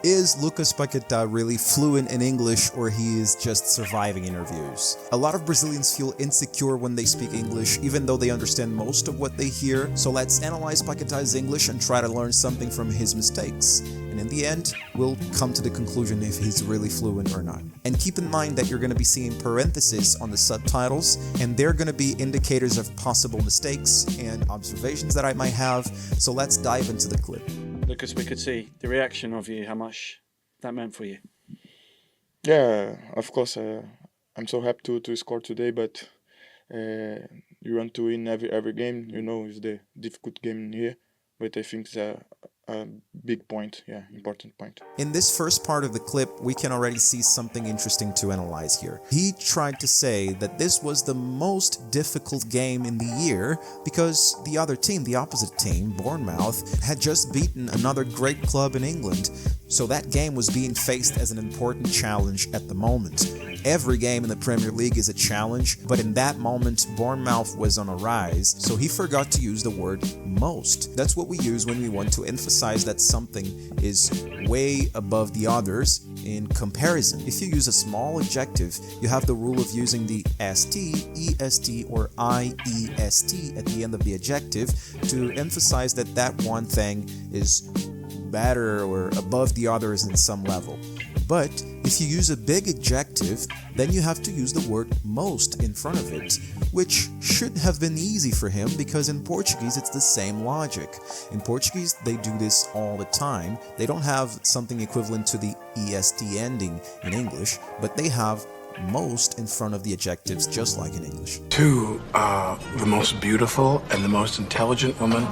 Is Lucas Paquetá really fluent in English, or he is just surviving interviews? A lot of Brazilians feel insecure when they speak English, even though they understand most of what they hear. So let's analyze Paquetá's English and try to learn something from his mistakes. And in the end, we'll come to the conclusion if he's really fluent or not. And keep in mind that you're going to be seeing parentheses on the subtitles, and they're going to be indicators of possible mistakes and observations that I might have. So let's dive into the clip. Lucas, we could see the reaction of you, how much that meant for you. Yeah, of course. I'm so happy to score today, but you want to win every game. You know, it's the difficult game here, but I think it's a big point. Yeah, important point. In this first part of the clip, we can already see something interesting to analyze here. He tried to say that this was the most difficult game in the year because the other team, the opposite team, Bournemouth, had just beaten another great club in England. So that game was being faced as an important challenge at the moment. Every game in the Premier League is a challenge, but in that moment, Bournemouth was on a rise, so he forgot to use the word most. That's what we use when we want to emphasize that something is way above the others in comparison. If you use a small adjective, you have the rule of using the st, est, or iest at the end of the adjective to emphasize that that one thing is better or above the others in some level. But if you use a big adjective, then you have to use the word most in front of it, which should have been easy for him because in Portuguese it's the same logic. In Portuguese they do this all the time. They don't have something equivalent to the est ending in English, but they have most in front of the adjectives just like in English. To the most beautiful and the most intelligent woman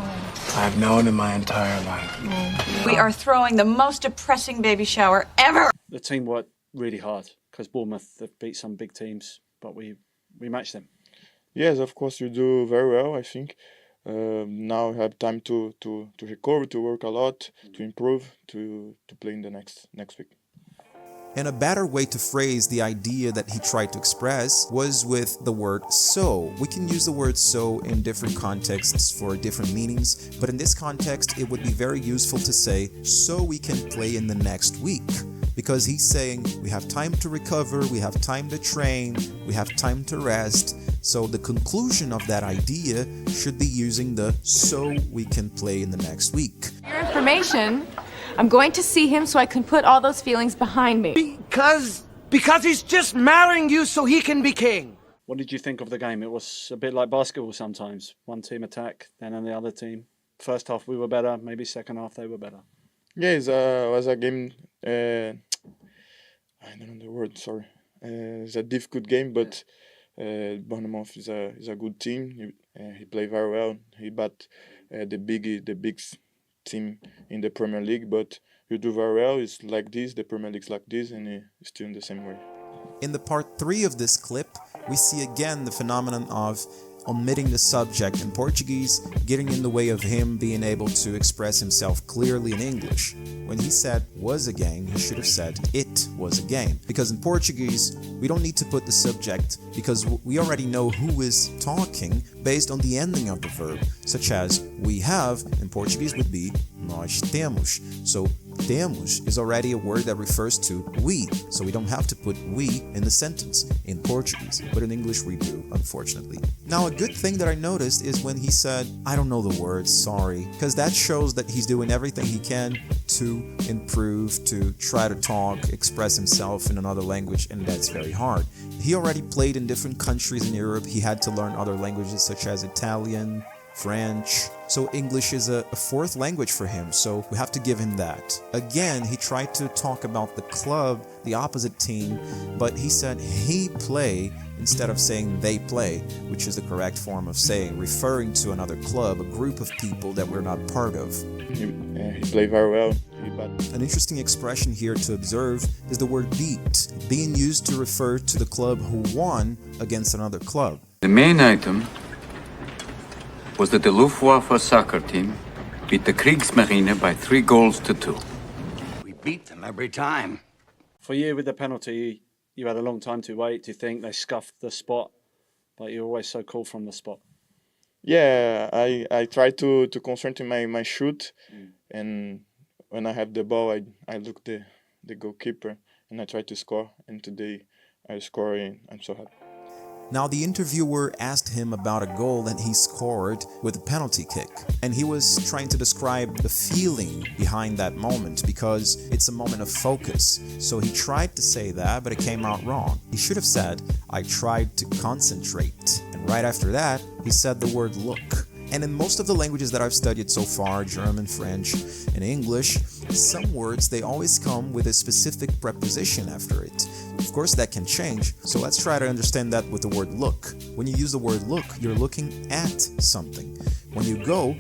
I've known in my entire life. We are throwing the most depressing baby shower ever. The team worked really hard because Bournemouth have beat some big teams, but we matched them. Yes, of course you do very well. I think now I have time to recover, to work a lot, to improve, to play in the next week. And a better way to phrase the idea that he tried to express was with the word so. We can use the word so in different contexts for different meanings, but in this context it would be very useful to say so we can play in the next week. Because he's saying we have time to recover, we have time to train, we have time to rest. So the conclusion of that idea should be using the so we can play in the next week. For your information, I'm going to see him so I can put all those feelings behind me. Because he's just marrying you so he can be king. What did you think of the game? It was a bit like basketball sometimes. One team attack, then on the other team. First half we were better, maybe second half they were better. Yeah, it was a game. I don't know the word. Sorry. It's a difficult game, but Bournemouth is a good team. He played very well. He beat the big team in the Premier League, but you do very well. It's like this. The Premier League's like this, and it's still in the same way. In the part 3 of this clip, we see again the phenomenon of omitting the subject in Portuguese, getting in the way of him being able to express himself clearly in English. When he said was a game, he should have said it was a game. Because in Portuguese, we don't need to put the subject because we already know who is talking based on the ending of the verb, such as we have in Portuguese would be nós temos. So temos is already a word that refers to we, so we don't have to put we in the sentence in Portuguese, but in English we do, unfortunately. Now, a good thing that I noticed is when he said, I don't know the words, sorry, because that shows that he's doing everything he can to improve, to try to talk, express himself in another language, and that's very hard. He already played in different countries in Europe. He had to learn other languages such as Italian, French, so English is a fourth language for him, so we have to give him that. Again, he tried to talk about the club, the opposite team, but he said he play instead of saying they play, which is the correct form of saying, referring to another club, a group of people that we're not part of. He played very well. An interesting expression here to observe is the word beat, being used to refer to the club who won against another club. The main item was that the Luftwaffe soccer team beat the Kriegsmarine by 3-2. We beat them every time. For you, with the penalty, you had a long time to wait, to think. They scuffed the spot, but you're always so cool from the spot. Yeah, I tried to concentrate my shoot, and when I have the ball, I look the goalkeeper and I try to score. And today I score and I'm so happy. Now, the interviewer asked him about a goal that he scored with a penalty kick, and he was trying to describe the feeling behind that moment because it's a moment of focus. So he tried to say that, but it came out wrong. He should have said, "I tried to concentrate." And right after that, he said the word look. And in most of the languages that I've studied so far, German, French, and English, some words, they always come with a specific preposition after it. Of course, that can change, so let's try to understand that with the word look. When you use the word look, you're looking at something. When you go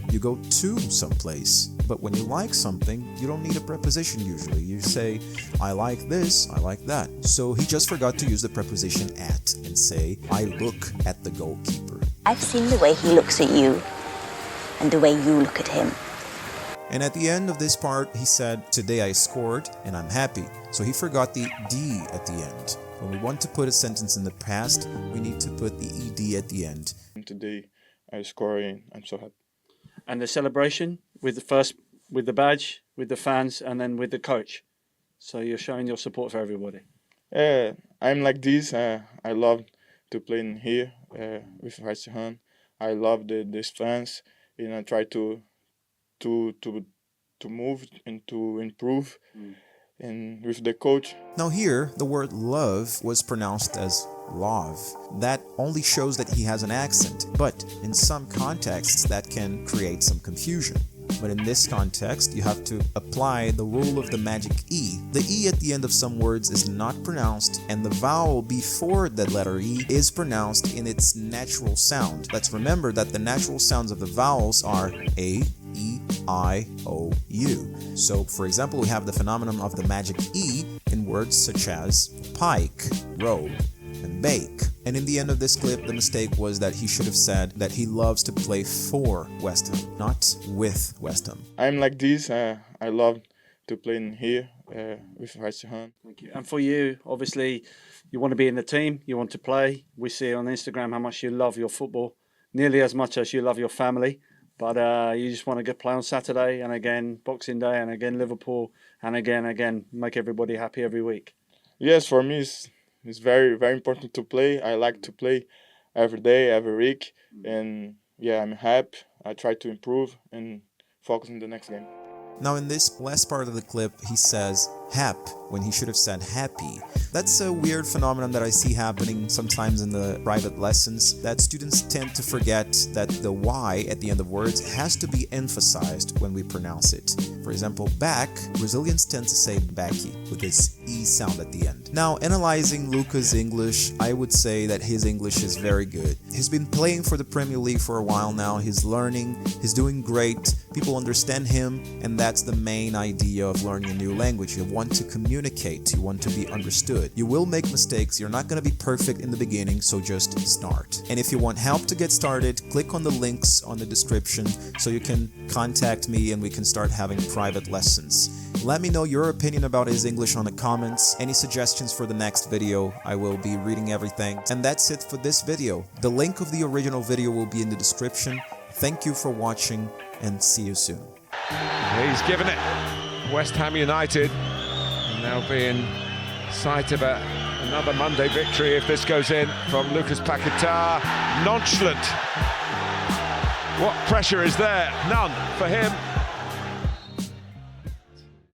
to someplace. But when you like something, you don't need a preposition usually. You say, I like this, I like that. So he just forgot to use the preposition at and say, I look at the goalkeeper. I've seen the way he looks at you and the way you look at him. And at the end of this part, he said, today I scored and I'm happy. So he forgot the D at the end. When we want to put a sentence in the past, we need to put the ED at the end. And today I score and I'm so happy. And the celebration with the badge, with the fans, and then with the coach. So you're showing your support for everybody. I'm like this. I love to play in here with West Ham. I love these fans, and I try to move and to improve, and with the coach. Now here, the word love was pronounced as love. That only shows that he has an accent, but in some contexts that can create some confusion. But in this context, you have to apply the rule of the magic E. The E at the end of some words is not pronounced, and the vowel before the letter E is pronounced in its natural sound. Let's remember that the natural sounds of the vowels are A, E, I, O, U. So, for example, we have the phenomenon of the magic E in words such as pike, robe, and bake. And in the end of this clip, the mistake was that he should have said that he loves to play for West Ham, not with West Ham. I'm like this. I love to play in here with West Ham. Thank you. And for you, obviously, you want to be in the team, you want to play. We see on Instagram how much you love your football, nearly as much as you love your family. But you just want to play on Saturday, and again Boxing Day, and again Liverpool, and again, make everybody happy every week. Yes, for me, it's very, very important to play. I like to play every day, every week. And yeah, I'm happy. I try to improve and focus on the next game. Now in this last part of the clip, he says hap when he should have said happy. That's a weird phenomenon that I see happening sometimes in the private lessons, that students tend to forget that the Y at the end of words has to be emphasized when we pronounce it. For example, back, Brazilians tend to say backy with this E sound at the end. Now, analyzing Lucas' English, I would say that his English is very good. He's been playing for the Premier League for a while now, he's learning, he's doing great, people understand him, and that's the main idea of learning a new language. You want to communicate, you want to be understood. You will make mistakes, you're not going to be perfect in the beginning, so just start. And if you want help to get started, click on the links on the description so you can contact me and we can start having private lessons. Let me know your opinion about his English on the comments, any suggestions for the next video, I will be reading everything. And that's it for this video. The link of the original video will be in the description. Thank you for watching and see you soon. He's given it. West Ham United now being sight of another Monday victory if this goes in from Lucas Paquetá. Nonchalant. What pressure is there? None for him.